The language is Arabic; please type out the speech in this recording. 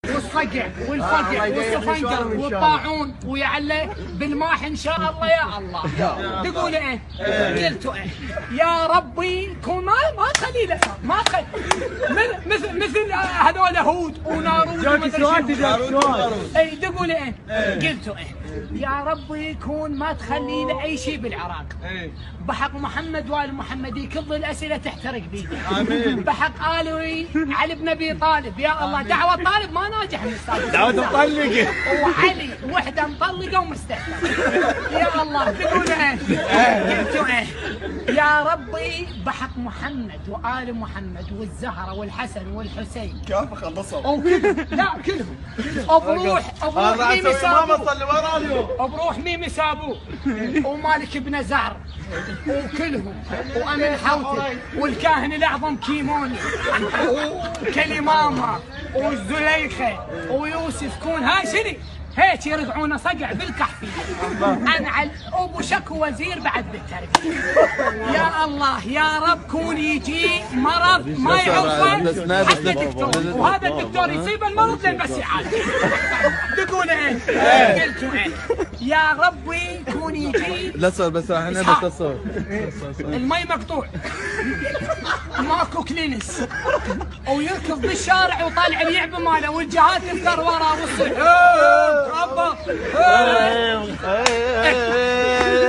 والصقع والفقع والسفنجر والطاعون ويعلى بالماح ان شاء الله يا الله. تقول ايه؟ قلتوا ايه؟ يا ربي كون ما تخلي له ما تخلي مثل هذول هود وناروت اي تقول ايه؟ قلتوا ايه؟ يا ربي يكون ما تخلي له اي شيء بالعراق. بحق محمد وال محمد يكض الاسئله تحترق بيدي. بحق الوي علي بن ابي طالب يا الله. دعوه طالب ما ناجح من استاذ. دعوه مطلقه. وعلي وحده مطلقه ومستهتره. يا الله تقول ايه؟ قلتوا ايه؟ يا ربي بحق محمد وال محمد والزهره والحسن والحسين. كيف خلصوا؟ لا كلهم. بروح ميمي سابو. بروح ميمي سابو ومالك بن زهر وكلهم وامين حوتي والكاهن الاعظم كيموني وكليماما والزليخه ويوسف كون. هاي شنو؟ هيك يرجعون صقع بالكحفي. انعل ابو شكو وزير بعد بالتربيه. يا الله يا رب كون يجي مرض ما يعرفه حتى دكتور، وهذا الدكتور يصيب المرض لين بس يعالج. تقول ايه؟ قلتوا ايه؟ يا ربي كون يجي لا صور بس احنا بس تصور المي مقطوع ماكو كلينس ويركض بالشارع وطالع اللعبه ماله والجهات تذكر وراه والصيح